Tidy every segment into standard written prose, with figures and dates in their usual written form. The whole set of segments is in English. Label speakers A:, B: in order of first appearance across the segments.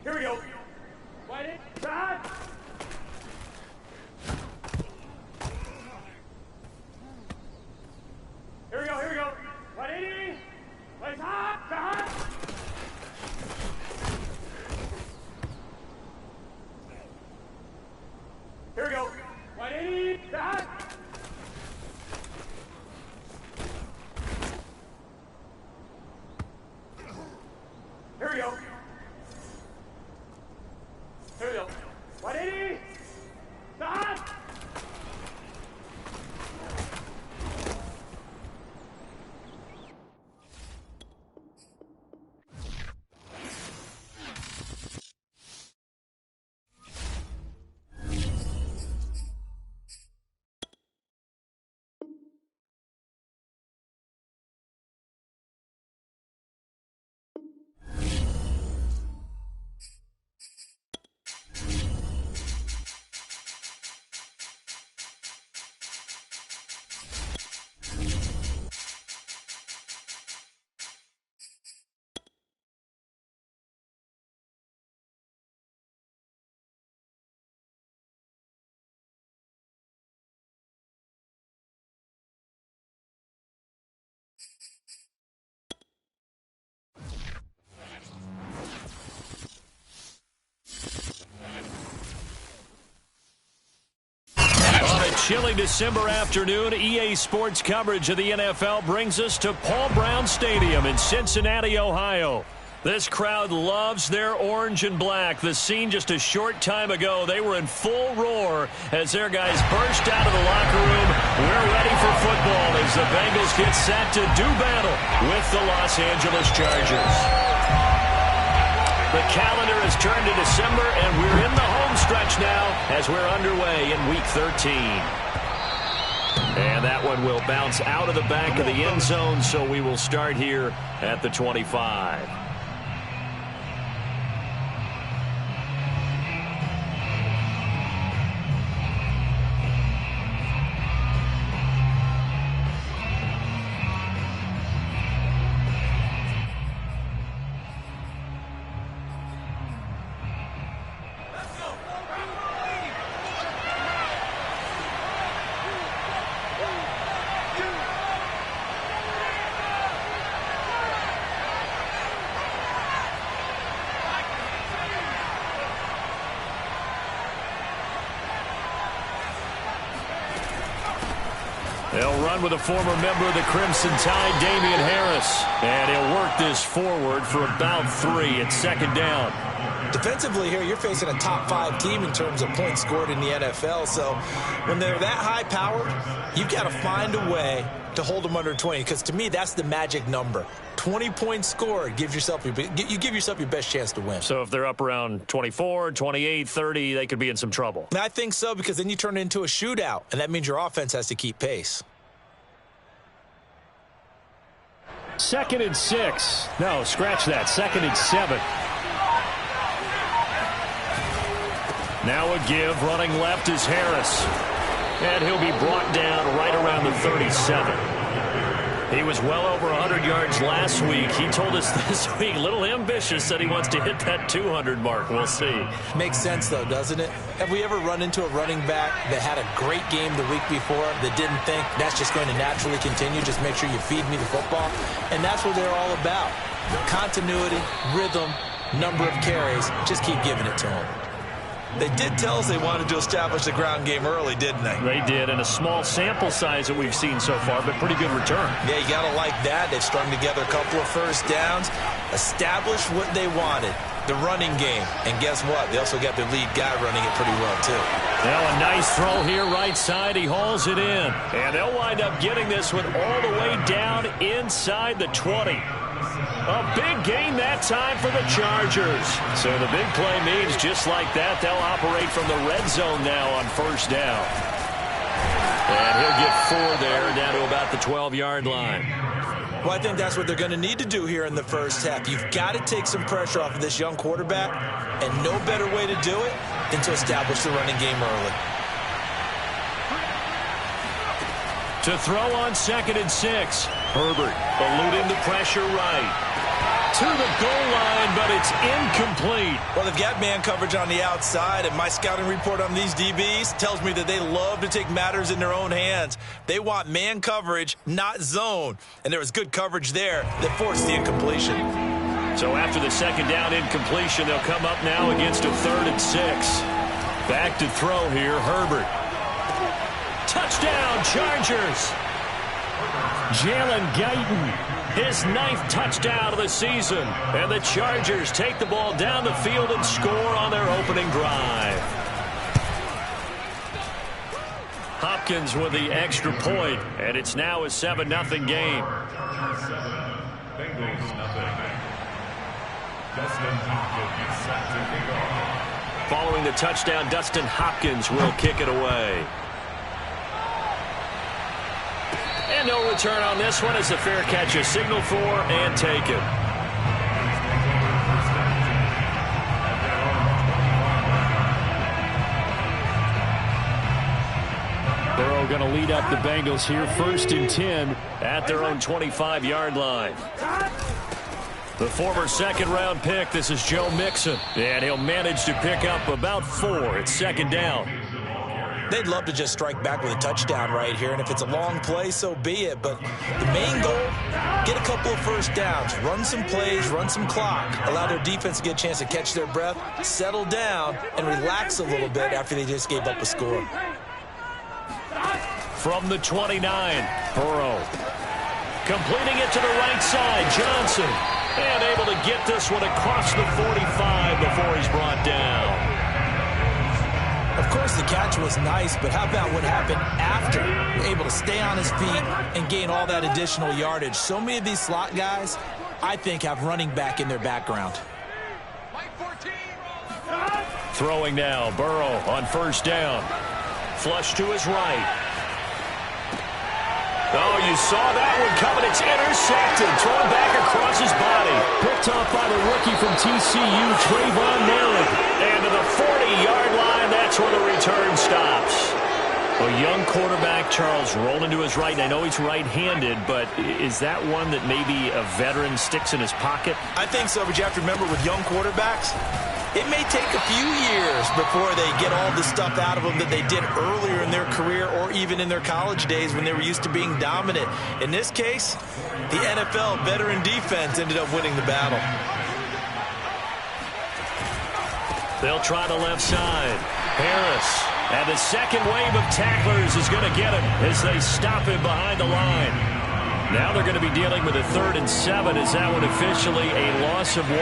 A: Here we go. Wide in. Shot. Here we go. Here we go. Wide in. Wide hot. Shot. Here we go. Wide in. Shot. Here we go. Here we go. 180. Stop.
B: Chilly December afternoon, EA Sports coverage of the NFL brings us to Paul Brown Stadium in Cincinnati, Ohio. This crowd loves their orange and black. The scene just a short time ago, they were in full roar as their guys burst out of the locker room. We're ready for football as the Bengals get set to do battle with the Los Angeles Chargers. The calendar has turned to December, and we're in the home stretch now as we're underway in Week 13. And that one will bounce out of the back of the end zone, so we will start here at the 25. They'll run with a former member of the Crimson Tide, Damian Harris. And he'll work this forward for about 3 at second down.
C: Defensively here, you're facing a top-5 team in terms of points scored in the NFL. So when they're that high-powered, you've got to find a way to hold them under 20. Because to me, that's the magic number. 20 points scored, you give yourself your best chance to win.
B: So if they're up around 24, 28, 30, they could be in some trouble.
C: I think so, because then you turn it into a shootout, and that means your offense has to keep pace.
B: 2nd and 6. No, scratch that. 2nd and 7. Now a give. Running left is Harris. And he'll be brought down right around the 37. He was well over 100 yards last week. He told us this week, a little ambitious, that he wants to hit that 200 mark. We'll see.
C: Makes sense, though, doesn't it? Have we ever run into a running back that had a great game the week before that didn't think that's just going to naturally continue? Just make sure you feed me the football. And that's what they're all about. Continuity, rhythm, number of carries. Just keep giving it to them.
D: They did tell us they wanted to establish the ground game early, didn't they?
B: They did, and a small sample size that we've seen so far, but pretty good return.
C: Yeah, you got to like that. They've strung together a couple of first downs, established what they wanted, the running game. And guess what? They also got their lead guy running it pretty well, too.
B: Now a nice throw here right side. He hauls it in. And they'll wind up getting this one all the way down inside the 20. A big gain that time for the Chargers. So the big play means just like that, they'll operate from the red zone now on first down. And he'll get 4 there, down to about the 12-yard line.
C: Well, I think that's what they're going to need to do here in the first half. You've got to take some pressure off of this young quarterback, and no better way to do it than to establish the running game early.
B: To throw on 2nd and 6. Herbert eluding the pressure right. To the goal line, but it's incomplete.
D: Well, they've got man coverage on the outside, and my scouting report on these DBs tells me that they love to take matters in their own hands. They want man coverage, not zone. And there was good coverage there that forced the incompletion.
B: So after the 2nd down incompletion, they'll come up now against a 3rd and 6. Back to throw here, Herbert. Touchdown, Chargers. Jalen Guyton, his 9th touchdown of the season. And the Chargers take the ball down the field and score on their opening drive. Hopkins with the extra point, and it's now a 7-0 game. Following the touchdown, Dustin Hopkins will kick it away. And no return on this one as the fair catch is signaled for and taken. Burrow going to lead up the Bengals here, 1st and 10 at their own 25-yard line. The former 2nd-round pick, this is Joe Mixon, and he'll manage to pick up about 4. It's 2nd down.
C: They'd love to just strike back with a touchdown right here, and if it's a long play, so be it. But the main goal, get a couple of 1st downs, run some plays, run some clock, allow their defense to get a chance to catch their breath, settle down, and relax a little bit after they just gave up a score.
B: From the 29, Burrow. Completing it to the right side, Johnson. And able to get this one across the 45 before he's brought down.
C: Of course, the catch was nice, but how about what happened after? Able to stay on his feet and gain all that additional yardage. So many of these slot guys, I think, have running back in their background.
B: Throwing now, Burrow on 1st down. Flush to his right. Oh, you saw that one coming. It's intercepted. Thrown back across his body. Picked off by the rookie from TCU, Trayvon Merritt. And to the 40-yard line, that's where the return stops. A young quarterback, Charles, rolling to his right. And I know he's right-handed, but is that one that maybe a veteran sticks in his pocket?
D: I think so, but you have to remember with young quarterbacks, it may take a few years before they get all the stuff out of them that they did earlier in their career or even in their college days when they were used to being dominant. In this case, the NFL veteran defense ended up winning the battle.
B: They'll try the left side. Harris. And the second wave of tacklers is going to get him as they stop him behind the line. Now they're going to be dealing with a 3rd and 7 as that one officially a loss of 1.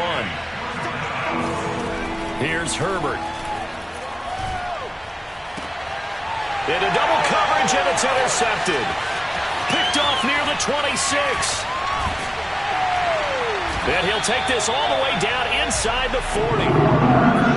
B: Here's Herbert. Into double coverage, and it's intercepted. Picked off near the 26. And he'll take this all the way down inside the 40.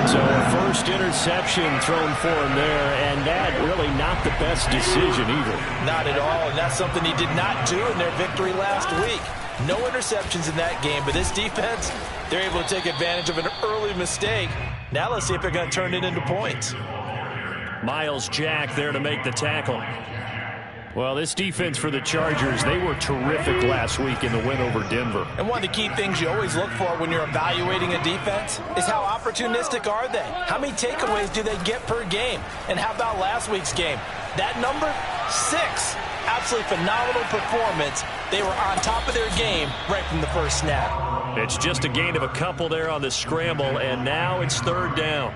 B: So a 1st interception thrown for him there, and that really not the best decision either.
C: Not at all, and that's something he did not do in their victory last week. No interceptions in that game, but this defense, they're able to take advantage of an early mistake. Now let's see if they're going to turn it into points.
B: Miles Jack there to make the tackle. Well, this defense for the Chargers, they were terrific last week in the win over Denver.
C: And one of the key things you always look for when you're evaluating a defense is how opportunistic are they? How many takeaways do they get per game? And how about last week's game? That number, 6. Absolutely phenomenal performance. They were on top of their game right from the first snap.
B: It's just a gain of a couple there on the scramble, and now it's 3rd down.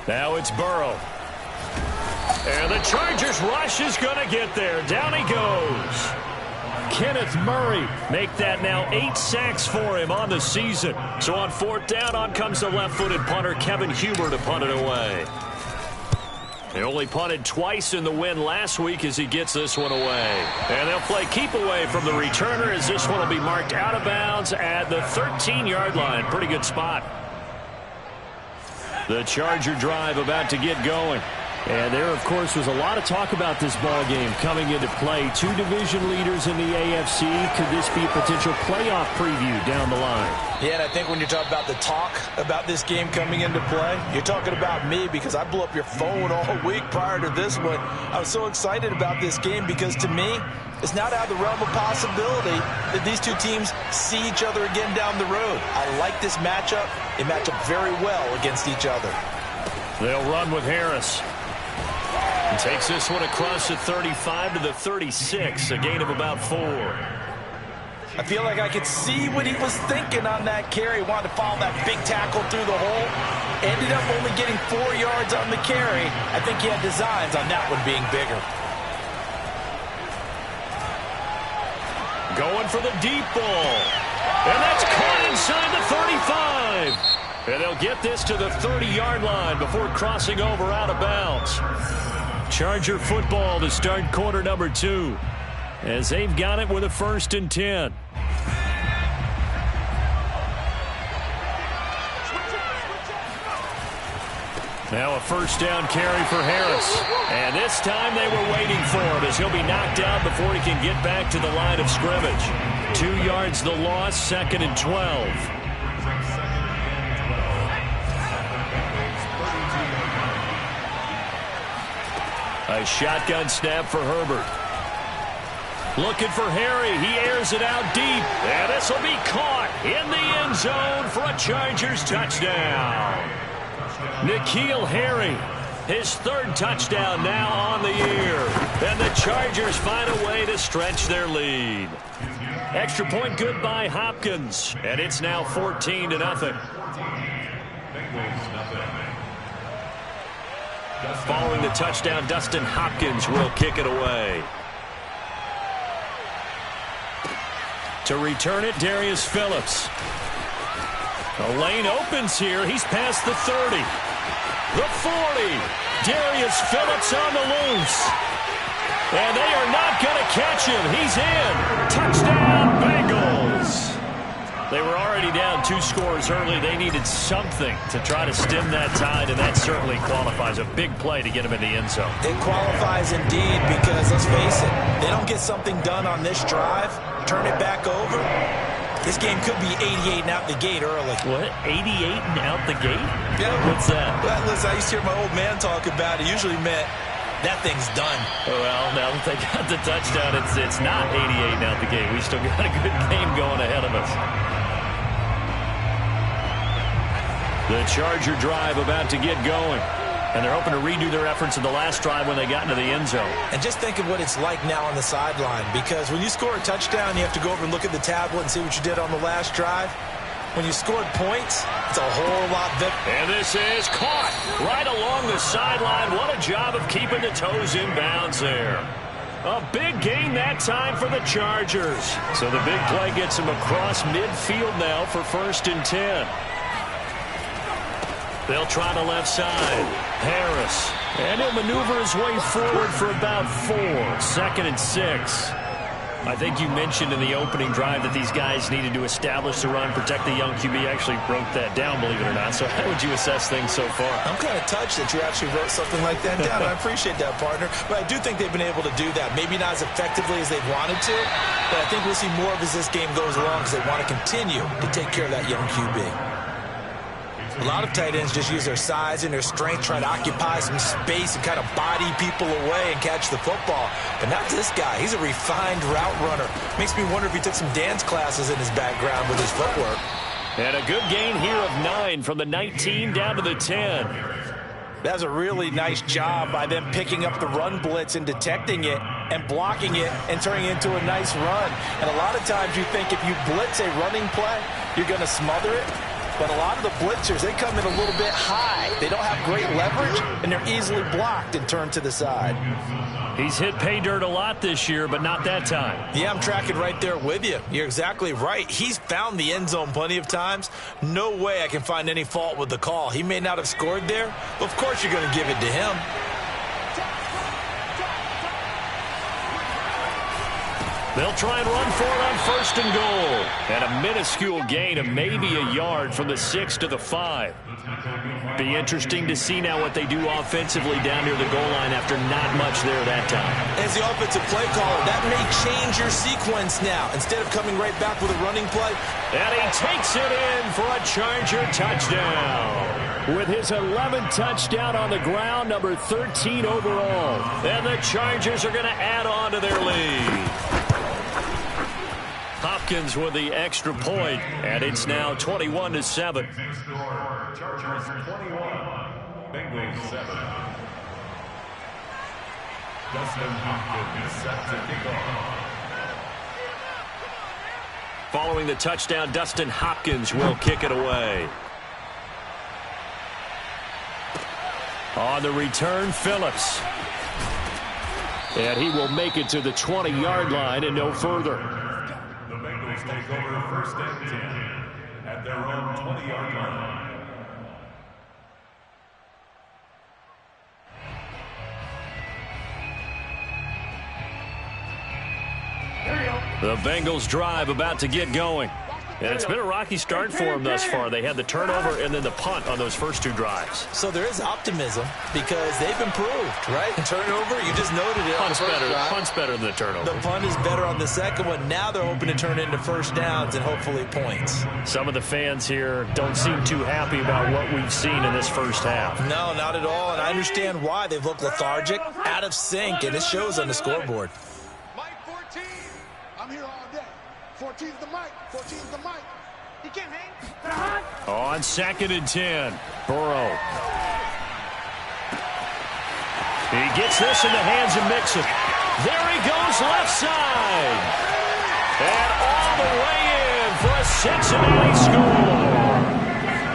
B: Now it's Burrow. And the Chargers rush is going to get there. Down he goes. Kenneth Murray make that now 8 sacks for him on the season. So on 4th down, on comes the left-footed punter Kevin Huber to punt it away. He only punted twice in the win last week as he gets this one away. And they'll play keep away from the returner as this one will be marked out of bounds at the 13-yard line. Pretty good spot. The Charger drive about to get going. And there, of course, was a lot of talk about this ball game coming into play. Two division leaders in the AFC. Could this be a potential playoff preview down the line?
D: Yeah, and I think when you're talking about the talk about this game coming into play, you're talking about me because I blew up your phone all week prior to this one. I was so excited about this game because, to me, it's not out of the realm of possibility that these two teams see each other again down the road. I like this matchup. They match up very well against each other.
B: They'll run with Harris. He takes this one across the 35 to the 36, a gain of about 4.
D: I feel like I could see what he was thinking on that carry. He wanted to follow that big tackle through the hole. Ended up only getting 4 yards on the carry. I think he had designs on that one being bigger.
B: Going for the deep ball. And that's caught inside the 35. And they'll get this to the 30-yard line before crossing over out of bounds. Charger football to start quarter number 2, as they've got it with a 1st and 10. Now a first down carry for Harris. And this time they were waiting for him, as he'll be knocked out before he can get back to the line of scrimmage. 2 yards the loss, 2nd and 12. A shotgun snap for Herbert. Looking for Harry. He airs it out deep. And this will be caught in the end zone for a Chargers touchdown. N'Keal Harry, his 3rd touchdown now on the year. And the Chargers find a way to stretch their lead. Extra point good by Hopkins. And it's now 14-0. Following the touchdown, Dustin Hopkins will kick it away. To return it, Darius Phillips. The lane opens here. He's past the 30. The 40. Darius Phillips on the loose. And they are not going to catch him. He's in. Touchdown, Bengals. They were already down 2 scores early. They needed something to try to stem that tide, and that certainly qualifies. A big play to get him in the end zone.
D: It qualifies indeed because, let's face it, they don't get something done on this drive, turn it back over. This game could be 88 and out the gate early.
B: What? 88 and out the gate?
D: Yeah.
B: What's that?
D: Well, listen, I used to hear my old man talk about it. Usually meant that thing's done.
B: Well, now that they got the touchdown, it's not 88 and out the gate. We still got a good game going ahead of us. The Charger drive about to get going. And they're hoping to redo their efforts in the last drive when they got into the end zone.
D: And just think of what it's like now on the sideline. Because when you score a touchdown, you have to go over and look at the tablet and see what you did on the last drive. When you scored points, it's a whole lot different.
B: And this is caught right along the sideline. What a job of keeping the toes in bounds there. A big gain that time for the Chargers. So the big play gets them across midfield now for 1st and 10. They'll try the left side. Harris. And he'll maneuver his way forward for about 4. 2nd and 6. I think you mentioned in the opening drive that these guys needed to establish the run, protect the young QB. Actually broke that down, believe it or not. So how would you assess things so far?
D: I'm kind of touched that you actually wrote something like that down. I appreciate that, partner. But I do think they've been able to do that. Maybe not as effectively as they've wanted to, but I think we'll see more of as this game goes along because they want to continue to take care of that young QB. A lot of tight ends just use their size and their strength, try to occupy some space and kind of body people away and catch the football. But not this guy. He's a refined route runner. Makes me wonder if he took some dance classes in his background with his footwork.
B: And a good gain here of 9 from the 19 down to the 10.
D: That's a really nice job by them picking up the run blitz and detecting it and blocking it and turning it into a nice run. And a lot of times you think if you blitz a running play, you're going to smother it. But a lot of the blitzers, they come in a little bit high. They don't have great leverage, and they're easily blocked and turned to the side.
B: He's hit pay dirt a lot this year, but not that time.
D: Yeah, I'm tracking right there with you. You're exactly right. He's found the end zone plenty of times. No way I can find any fault with the call. He may not have scored there, but of course you're going to give it to him.
B: They'll try and run for it on 1st and goal. And a minuscule gain of maybe a yard from the 6 to the 5. Be interesting to see now what they do offensively down near the goal line after not much there that time.
C: As the offensive play caller, that may change your sequence now. Instead of coming right back with a running play.
B: And he takes it in for a Charger touchdown. With his 11th touchdown on the ground, number 13 overall. And the Chargers are going to add on to their lead. Hopkins with the extra point, and it's now 21-7.
A: Chargers 21, Bengals 7. Dustin Hopkins set to kick off.
B: Following the touchdown, Dustin Hopkins will kick it away. On the return, Phillips. And he will make it to the 20-yard line and no further.
A: The Bengals take over first and 10 at their own 20-yard line.
B: The Bengals drive about to get going. And it's been a rocky start for them thus far. They had the turnover and then the punt on those first two drives.
C: So there is optimism because they've improved, right? Turnover, you just noted it.
B: Punt's better than the turnover.
C: The punt is better on the second one. Now they're hoping to turn it into first downs and hopefully points.
B: Some of the fans here don't seem too happy about what we've seen in this first half.
C: No, not at all. And I understand why. They've looked lethargic, out of sync, and it shows on the scoreboard.
E: Mike 14. I'm here all day. 14's the mic. 14's the mic. He can't hang.
B: On 2nd and 10, Burrow. He gets this in the hands of Mixon. There he goes, left side. And all the way in for a Cincinnati score.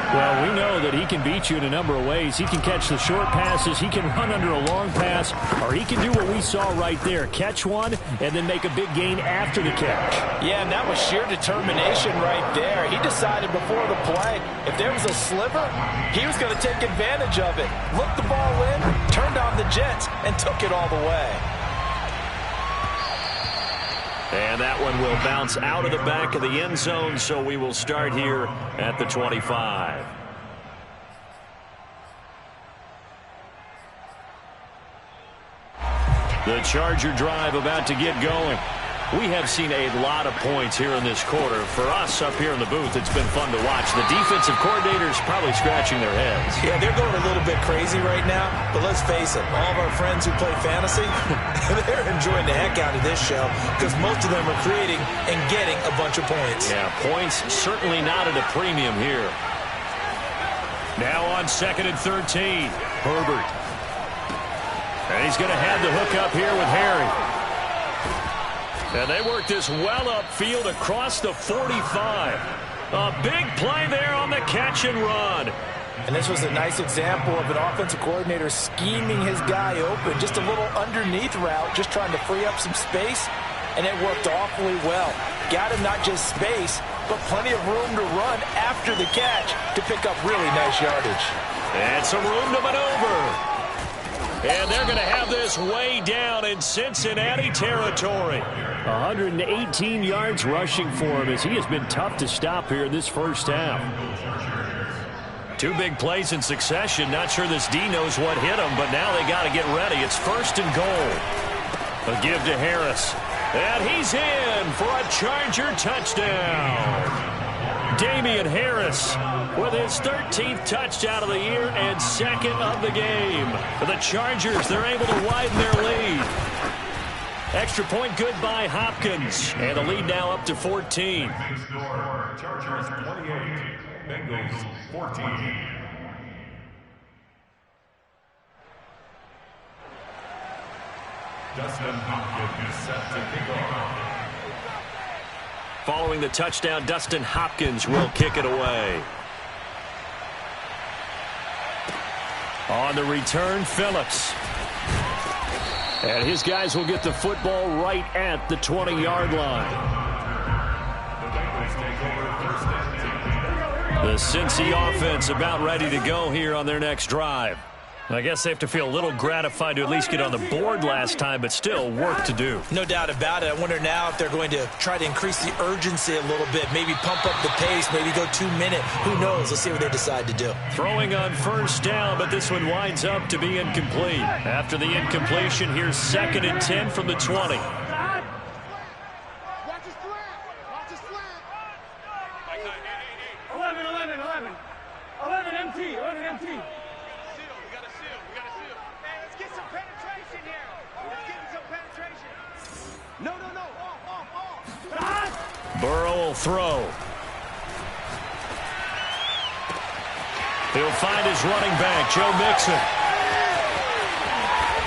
B: Well, we know that he can beat you in a number of ways. He can catch the short passes, he can run under a long pass, or he can do what we saw right there, catch one and then make a big gain after the catch.
C: Yeah, and that was sheer determination right there. He decided before the play, if there was a sliver, he was going to take advantage of it. Looked the ball in, turned on the Jets, and took it all the way.
B: And that one will bounce out of the back of the end zone, so we will start here at the 25. The Charger drive about to get going. We have seen a lot of points here in this quarter. For us up here in the booth, it's been fun to watch. The defensive coordinators probably scratching their heads.
C: Yeah, they're going a little bit crazy right now, but let's face it, all of our friends who play fantasy, they're enjoying the heck out of this show because most of them are creating and getting a bunch of points.
B: Yeah, points certainly not at a premium here. Now on 2nd and 13, Herbert. And he's going to have the hook up here with Harry. And they work this well upfield across the 45. A big play there on the catch and run.
C: And this was a nice example of an offensive coordinator scheming his guy open. Just a little underneath route, just trying to free up some space. And it worked awfully well. Got him not just space, but plenty of room to run after the catch to pick up really nice yardage.
B: And some room to maneuver. And they're going to have this way down in Cincinnati territory. 118 yards rushing for him as he has been tough to stop here in this first half. Two big plays in succession. Not sure this D knows what hit him, but now they got to get ready. It's 1st and goal. A give to Harris. And he's in for a Charger touchdown. Damian Harris with his 13th touchdown of the year and 2nd of the game. For the Chargers, they're able to widen their lead. Extra point good by Hopkins. And the lead now up to 14.
A: Chargers 28, Bengals 14. Dustin Hopkins set to kick off.
B: Following the touchdown, Dustin Hopkins will kick it away. On the return, Phillips. And his guys will get the football right at the 20-yard line.
A: The Bengals take over first and 10.
B: The Cincy offense about ready to go here on their next drive. I guess they have to feel a little gratified to at least get on the board last time, but still work to do.
C: No doubt about it. I wonder now if they're going to try to increase the urgency a little bit, maybe pump up the pace, maybe go 2 minute. Who knows? Let's see what they decide to do.
B: Throwing on first down, but this one winds up to be incomplete. After the incompletion, here's 2nd and 10 from the 20. Burrow will throw. He'll find his running back, Joe Mixon.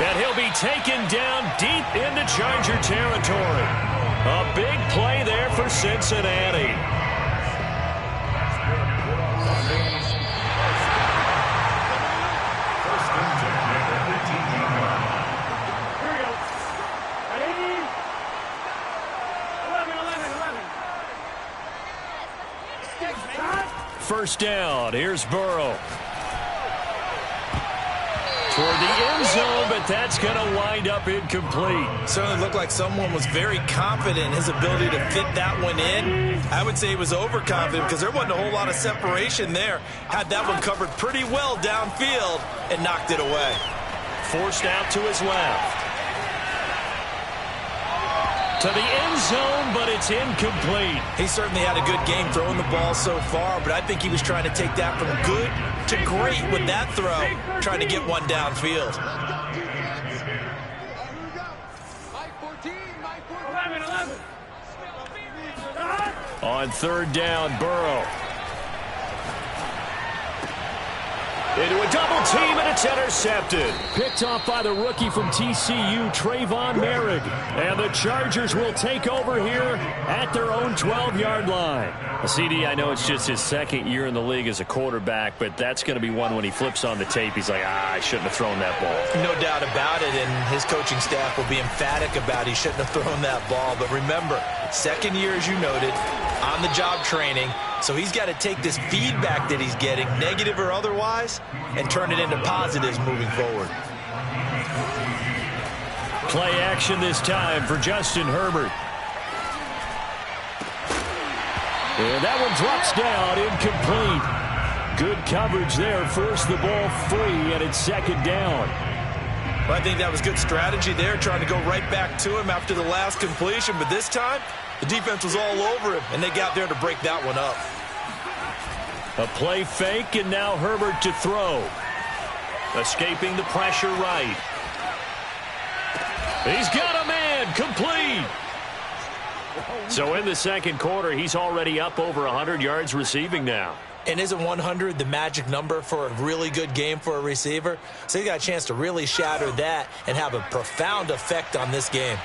B: And he'll be taken down deep into Charger territory. A big play there for Cincinnati. First down. Here's Burrow. Toward the end zone, but that's going to wind up incomplete.
C: Certainly looked like someone was very confident in his ability to fit that one in. I would say he was overconfident because there wasn't a whole lot of separation there. Had that one covered pretty well downfield and knocked it away.
B: Forced out to his left. To the end zone, but it's incomplete.
C: He certainly had a good game throwing the ball so far, but I think he was trying to take that from good to great with that throw, trying to get one downfield.
B: On third down, Burrow. Into a double team, and it's intercepted. Picked off by the rookie from TCU, Trayvon Merrick. And the Chargers will take over here at their own 12-yard line. CD, I know it's just his 2nd year in the league as a quarterback, but that's going to be one when he flips on the tape. He's like, I shouldn't have thrown that ball.
C: No doubt about it, and his coaching staff will be emphatic about he shouldn't have thrown that ball. But remember, 2nd year, as you noted, on-the-job training. So he's got to take this feedback that he's getting, negative or otherwise, and turn it into positives moving forward.
B: Play action this time for Justin Herbert. And that one drops down, incomplete. Good coverage there, forced the ball free, and it's 2nd down.
C: Well, I think that was good strategy there, trying to go right back to him after the last completion. But this time, the defense was all over him, and they got there to break that one up.
B: A play fake, and now Herbert to throw. Escaping the pressure right. He's got a man, complete. So in the 2nd quarter, he's already up over 100 yards receiving now.
C: And isn't 100 the magic number for a really good game for a receiver? So he got a chance to really shatter that and have a profound effect on this game.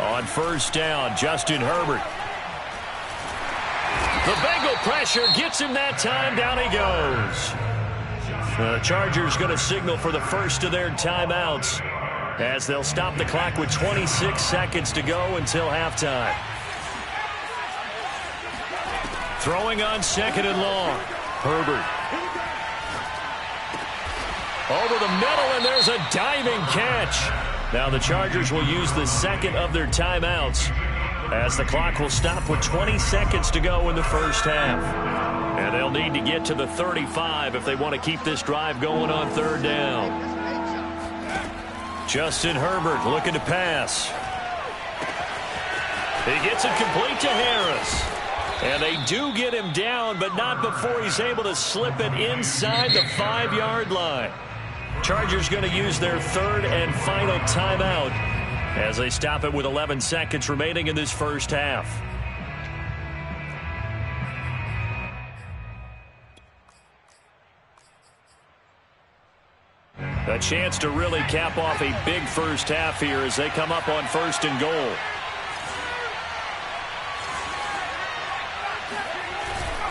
B: On first down, Justin Herbert. The Bengal pressure gets him that time. Down he goes. The Chargers going to signal for the first of their timeouts as they'll stop the clock with 26 seconds to go until halftime. Throwing on 2nd and long. Herbert. Over the middle, and there's a diving catch. Now the Chargers will use the 2nd of their timeouts as the clock will stop with 20 seconds to go in the first half. And they'll need to get to the 35 if they want to keep this drive going on 3rd down. Justin Herbert looking to pass. He gets it complete to Harris. And they do get him down, but not before he's able to slip it inside the 5-yard line. Chargers going to use their 3rd and final timeout as they stop it with 11 seconds remaining in this first half. A chance to really cap off a big first half here as they come up on 1st and goal.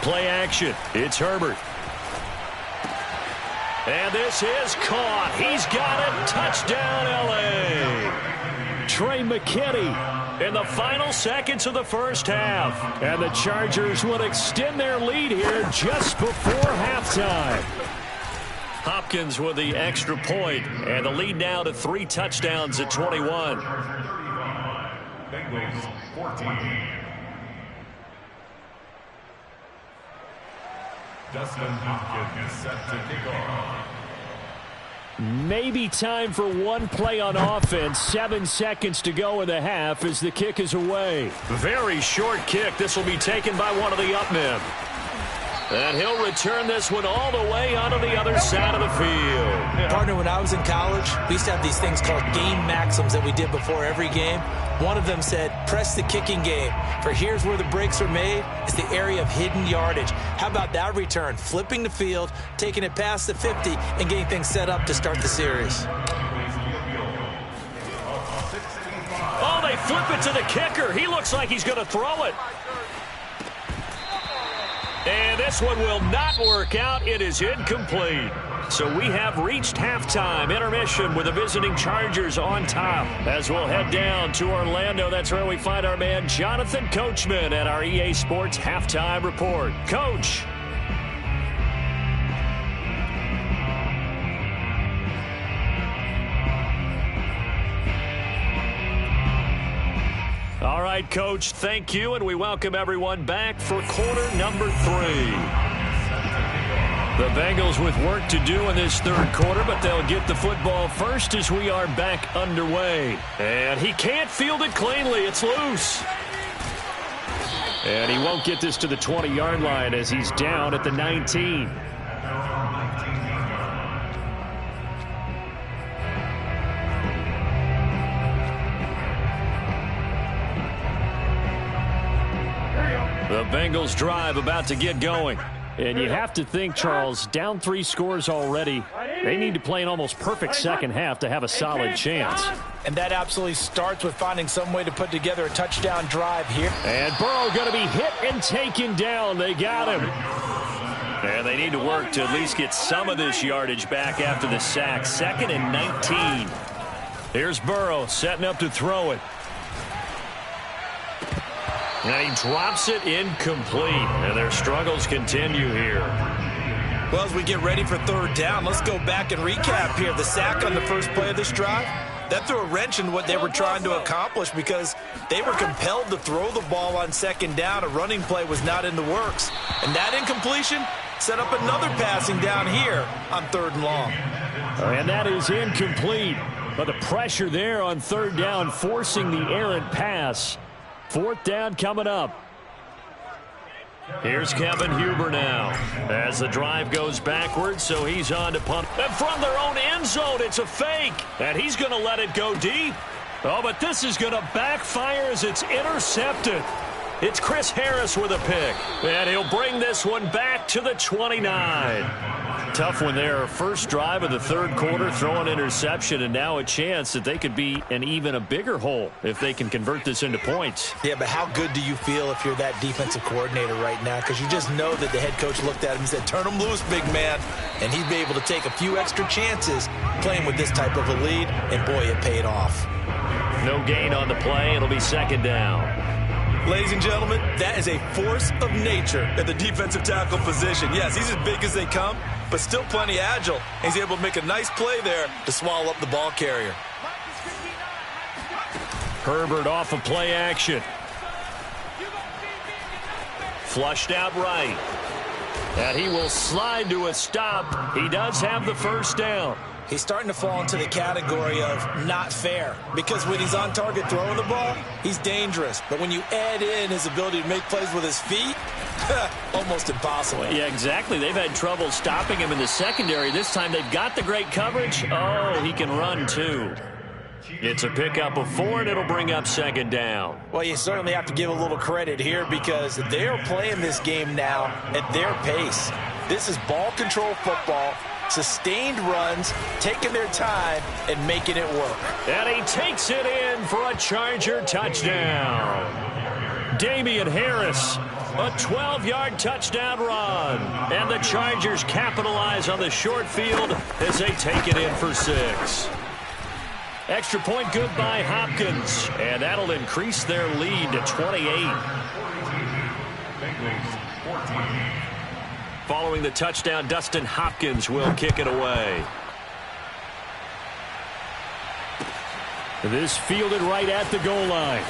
B: Play action. It's Herbert. And this is caught. He's got it. Touchdown, L.A. Trey McKinney in the final seconds of the first half. And the Chargers would extend their lead here just before halftime. Hopkins with the extra point, and the lead now to 3 touchdowns at 21.
A: Bengals 14. Dustin Hopkins set to kick off.
B: Maybe time for one play on offense. 7 seconds to go in the half as the kick is away. Very short kick. This will be taken by one of the up men. And he'll return this one all the way onto the other side of the field.
C: Partner, when I was in college, we used to have these things called game maxims that we did before every game. One of them said, press the kicking game. For here's where the breaks are made. It's the area of hidden yardage. How about that return? Flipping the field, taking it past the 50, and getting things set up to start the series.
B: Oh, they flip it to the kicker. He looks like he's going to throw it. And this one will not work out. It is incomplete. So we have reached halftime. Intermission with the visiting Chargers on top. As we'll head down to Orlando, that's where we find our man Jonathan Coachman at our EA Sports Halftime Report. Coach. All right, Coach, thank you, and we welcome everyone back for quarter number 3. The Bengals with work to do in this third quarter, but they'll get the football first as we are back underway. And he can't field it cleanly. It's loose. And he won't get this to the 20-yard line as he's down at the 19. The Bengals drive about to get going. And you have to think, Charles, down 3 scores already. They need to play an almost perfect second half to have a solid chance.
C: And that absolutely starts with finding some way to put together a touchdown drive here.
B: And Burrow going to be hit and taken down. They got him. And they need to work to at least get some of this yardage back after the sack. 2nd and 19. Here's Burrow setting up to throw it. And he drops it incomplete. And their struggles continue here.
D: Well, as we get ready for third down, let's go back and recap here. The sack on the first play of this drive, that threw a wrench in what they were trying to accomplish because they were compelled to throw the ball on second down. A running play was not in the works. And that incompletion set up another passing down here on 3rd and long.
B: And that is incomplete. But the pressure there on 3rd down, forcing the errant pass. 4th down coming up. Here's Kevin Huber now as the drive goes backwards, so he's on to punt. And from their own end zone, it's a fake. And he's going to let it go deep. Oh, but this is going to backfire as it's intercepted. It's Chris Harris with a pick. And he'll bring this one back to the 29. Tough one there. First drive of the 3rd quarter, throwing interception, and now a chance that they could be in even a bigger hole if they can convert this into points.
C: Yeah, but how good do you feel if you're that defensive coordinator right now? Because you just know that the head coach looked at him and said, turn him loose, big man. And he'd be able to take a few extra chances playing with this type of a lead, and boy, it paid off.
B: No gain on the play. It'll be 2nd down.
D: Ladies and gentlemen, that is a force of nature at the defensive tackle position. Yes, he's as big as they come, but still plenty agile. He's able to make a nice play there to swallow up the ball carrier.
B: Herbert off of play action. Flushed out right. And he will slide to a stop. He does have the first down.
C: He's starting to fall into the category of not fair, because when he's on target throwing the ball, he's dangerous. But when you add in his ability to make plays with his feet, almost impossible.
B: Yeah, exactly. They've had trouble stopping him in the secondary. This time they've got the great coverage. Oh, he can run too. It's a pickup of 4, and it'll bring up 2nd down.
C: Well, you certainly have to give a little credit here because they're playing this game now at their pace. This is ball control football. Sustained runs, taking their time, and making it work.
B: And he takes it in for a Charger touchdown. Damian Harris, a 12-yard touchdown run. And the Chargers capitalize on the short field as they take it in for 6. Extra point good by Hopkins. And that'll increase their lead to 28.
A: Bengals 14.
B: Following the touchdown, Dustin Hopkins will kick it away. This fielded right at the goal line.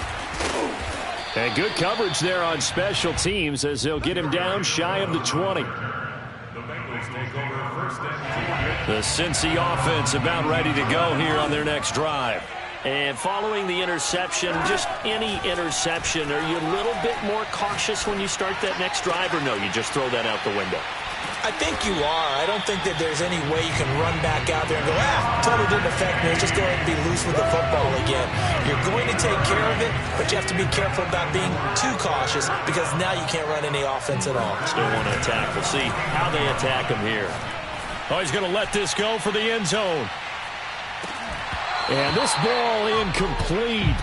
B: And good coverage there on special teams as they'll get him down shy of the 20.
A: The Bengals take over first and 10.
B: The Cincy offense about ready to go here on their next drive. And following the interception, just any interception, are you a little bit more cautious when you start that next drive, or no, you just throw that out the window?
C: I think you are. I don't think that there's any way you can run back out there and go, totally didn't affect me. Just go ahead and be loose with the football again. You're going to take care of it, but you have to be careful about being too cautious because now you can't run any offense at all.
B: Still want to attack. We'll see how they attack him here. Oh, he's going to let this go for the end zone. And this ball incomplete.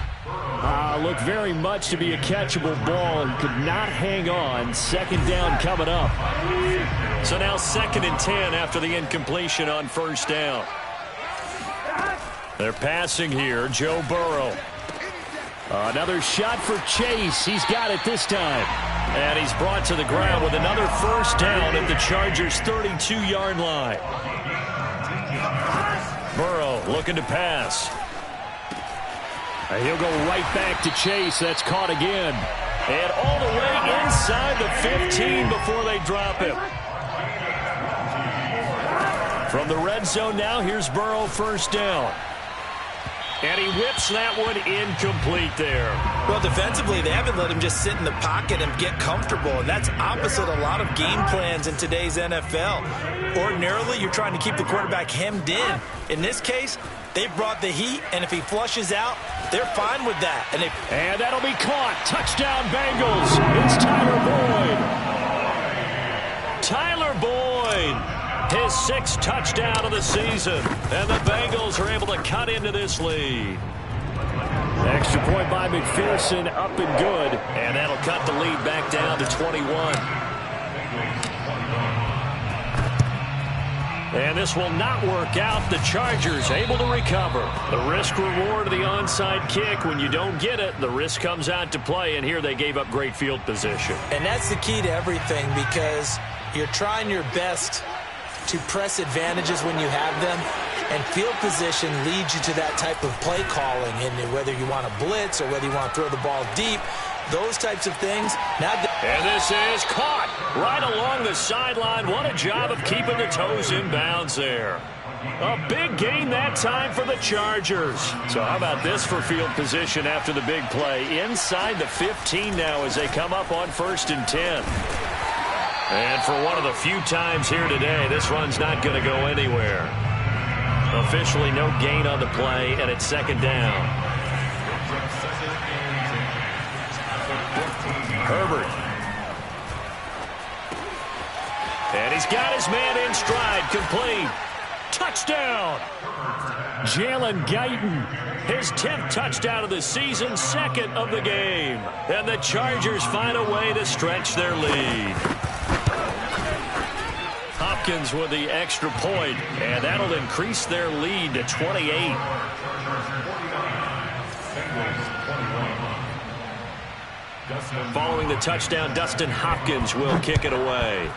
B: Looked very much to be a catchable ball. He could not hang on. Second down coming up. So now 2nd and 10 after the incompletion on first down. They're passing here. Joe Burrow. Another shot for Chase. He's got it this time. And he's brought to the ground with another first down at the Chargers' 32-yard line. Burrow looking to pass. He'll go right back to Chase. That's caught again. And all the way inside the 15 before they drop him. From the red zone now, here's Burrow first down. And he whips that one incomplete there.
D: Well, defensively, they haven't let him just sit in the pocket and get comfortable, and that's opposite a lot of game plans in today's NFL. Ordinarily, you're trying to keep the quarterback hemmed in. In this case, they brought the heat, and if he flushes out, they're fine with that.
B: And that'll be caught. Touchdown, Bengals. It's Tyler Boyd. Tyler Boyd. His 6th touchdown of the season. And the Bengals are able to cut into this lead. Extra point by McPherson, up and good. And that'll cut the lead back down to 21. And this will not work out. The Chargers able to recover. The risk-reward of the onside kick. When you don't get it, the risk comes out to play. And here they gave up great field position.
C: And that's the key to everything because you're trying your best to press advantages when you have them, and field position leads you to that type of play calling, and whether you want to blitz or whether you want to throw the ball deep, those types of things.
B: And this is caught right along the sideline. What a job of keeping the toes in bounds there. A big gain that time for the Chargers. So how about this for field position after the big play? Inside the 15 now as they come up on 1st and 10. And for one of the few times here today, this run's not going to go anywhere. Officially no gain on the play, and it's 2nd down. Herbert. And he's got his man in stride, complete. Touchdown. Jalen Guyton, his 10th touchdown of the season, 2nd of the game. And the Chargers find a way to stretch their lead. Hopkins with the extra point, and that'll increase their lead to 28. Following the touchdown, Dustin Hopkins will kick it away.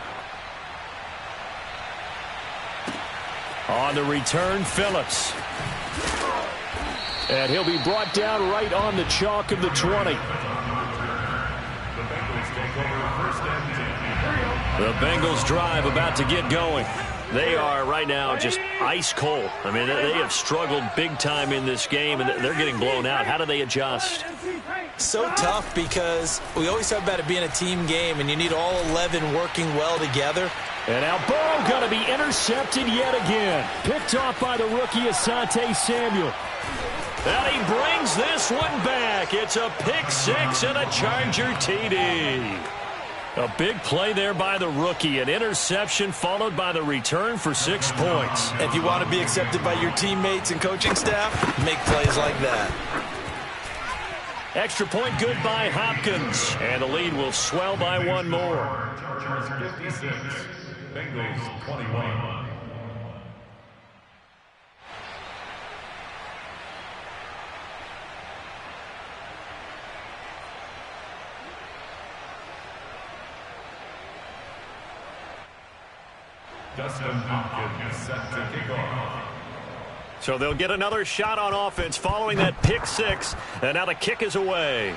B: On the return, Phillips. And he'll be brought down right on the chalk of the 20. The Bengals drive about to get going. They are right now just ice cold. I mean, they have struggled big time in this game, and they're getting blown out. How do they adjust?
C: So tough because we always talk about it being a team game, and you need all 11 working well together.
B: And now Burrow going to be intercepted yet again. Picked off by the rookie Asante Samuel. And he brings this one back. It's a pick 6 and a Charger TD. A big play there by the rookie. An interception followed by the return for 6 points.
D: If you want to be accepted by your teammates and coaching staff, make plays like that.
B: Extra point good by Hopkins. And the lead will swell by 1 more.
A: Chargers 56, Bengals 21. Dustin Hopkins set to kick off.
B: So they'll get another shot on offense following that pick six. And now the kick is away.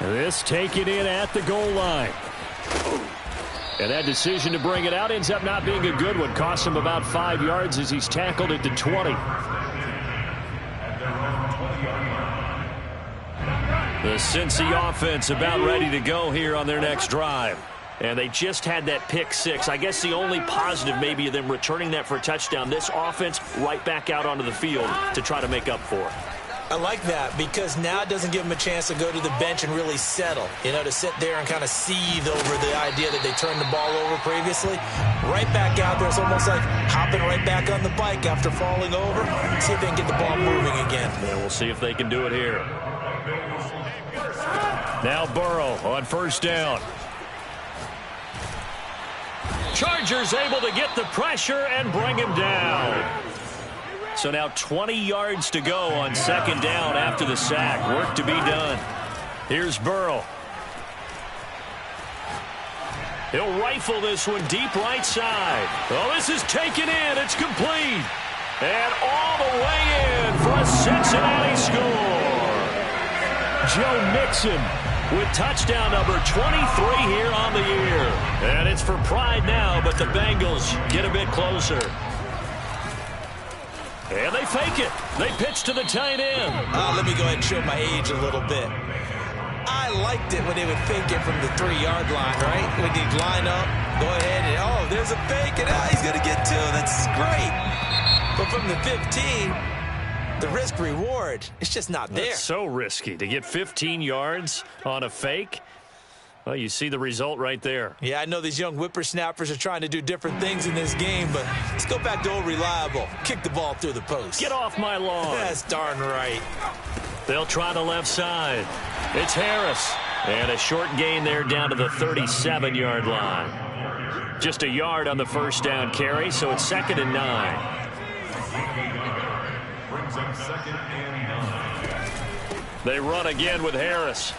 B: This taken in at the goal line. And that decision to bring it out ends up not being a good one. Costs him about 5 yards as he's tackled at the 20. The Cincy offense about ready to go here on their next drive. And they just had that pick six. I guess the only positive maybe of them returning that for a touchdown. This offense right back out onto the field to try to make up for it.
C: I like that because now it doesn't give them a chance to go to the bench and really settle. You know, to sit there and kind of seethe over the idea that they turned the ball over previously. Right back out there. It's almost like hopping right back on the bike after falling over. See if they can get the ball moving again.
B: And we'll see if they can do it here. Now Burrow on first down. Chargers able to get the pressure and bring him down. So now 20 yards to go on second down after the sack. Work to be done. Here's Burrow. He'll rifle this one deep right side. Oh, this is taken in. It's complete. And all the way in for a Cincinnati score. Joe Mixon with touchdown number 23 here on the year. And it's for pride now, but the Bengals get a bit closer. And they fake it. They pitch to the tight end.
C: Let me go ahead and show my age a little bit. I liked it when they would fake it from the 3-yard line, right? When they'd line up, go ahead and, oh, there's a fake, and he's going to get two. That's great. But from the 15, the risk-reward, it's just not there.
B: That's so risky to get 15 yards on a fake. Well, you see the result right there.
C: Yeah, I know these young whippersnappers are trying to do different things in this game, but let's go back to old reliable. Kick the ball through the post.
B: Get off my lawn.
C: That's darn right.
B: They'll try the left side. It's Harris. And a short gain there down to the 37-yard line. Just a yard on the first down carry, so it's 2nd and 9.
A: Brings up 2nd and 9.
B: They run again with Harris.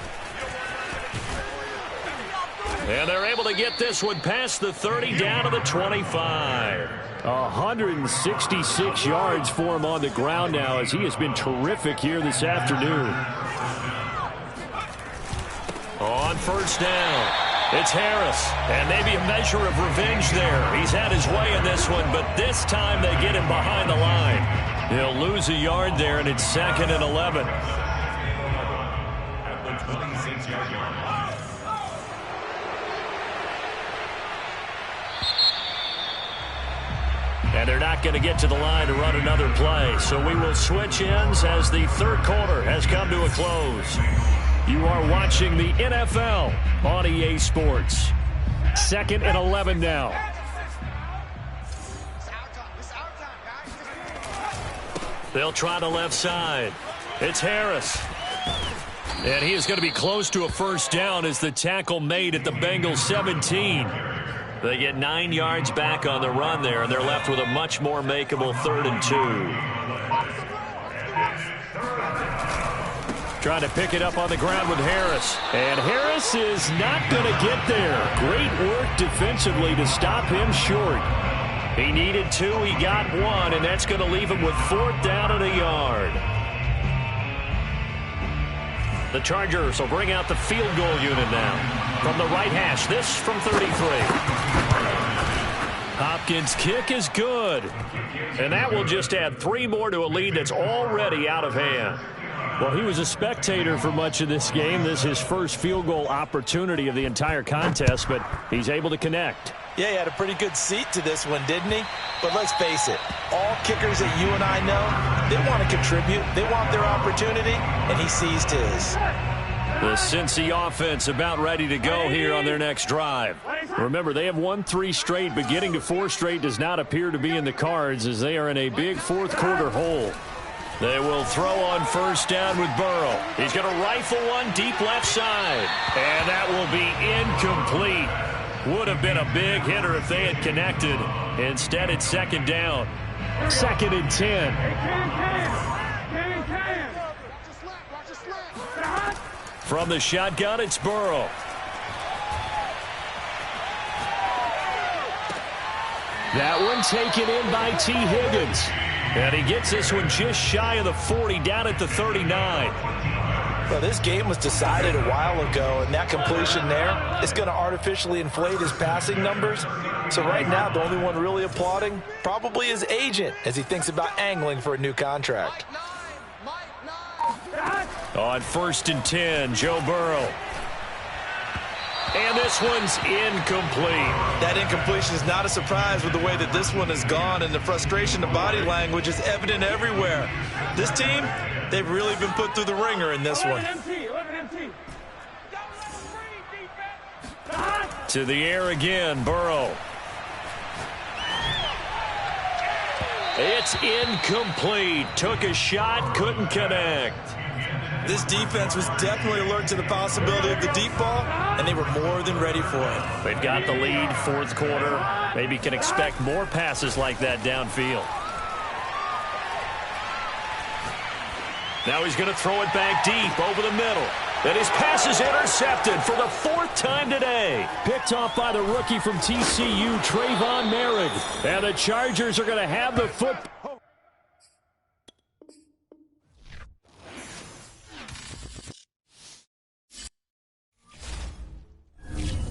B: And they're able to get this one past the 30 down to the 25. 166 yards for him on the ground now as he has been terrific here this afternoon. On first down, it's Harris. And maybe a measure of revenge there. He's had his way in this one, but this time they get him behind the line. He'll lose a yard there, and it's 2nd and 11.
A: At the 26-yard line.
B: And they're not going to get to the line to run another play. So we will switch ends as the third quarter has come to a close. You are watching the NFL on EA Sports. 2nd and 11 now. They'll try the left side. It's Harris. And he is going to be close to a first down as the tackle made at the Bengals 17. They get 9 yards back on the run there, and they're left with a much more makeable 3rd and 2. Trying to pick it up on the ground with Harris. And Harris is not going to get there. Great work defensively to stop him short. He needed 2, he got 1, and that's going to leave him with 4th down and a yard. The Chargers will bring out the field goal unit now. From the right hash, this from 33. Hopkins' kick is good. And that will just add 3 more to a lead that's already out of hand. Well, he was a spectator for much of this game. This is his first field goal opportunity of the entire contest, but he's able to connect.
C: Yeah, he had a pretty good seat to this one, didn't he? But let's face it, all kickers that you and I know, they want to contribute. They want their opportunity, and he seized his.
B: The Cincy offense about ready to go here on their next drive. Remember, they have won 3 straight, but getting to 4 straight does not appear to be in the cards as they are in a big fourth quarter hole. They will throw on first down with Burrow. He's going to rifle one deep left side. And that will be incomplete. Would have been a big hitter if they had connected. Instead, it's 2nd down. 2nd and 10. From the shotgun, it's Burrow. That one taken in by T. Higgins. And he gets this one just shy of the 40, down at the 39.
D: Well, this game was decided a while ago, and that completion there is going to artificially inflate his passing numbers. So right now, the only one really applauding probably his agent as he thinks about angling for a new contract.
B: On 1st and 10, Joe Burrow. And this one's incomplete.
D: That incompletion is not a surprise with the way that this one has gone, and the frustration of body language is evident everywhere. This team, they've really been put through the ringer in this one.
B: To the air again, Burrow. It's incomplete. Took a shot, couldn't connect.
D: This defense was definitely alert to the possibility of the deep ball, and they were more than ready for it.
B: They've got the lead, 4th quarter. Maybe can expect more passes like that downfield. Now he's going to throw it back deep over the middle. And his pass is intercepted for the 4th time today. Picked off by the rookie from TCU, Trayvon Merritt. And the Chargers are going to have the football.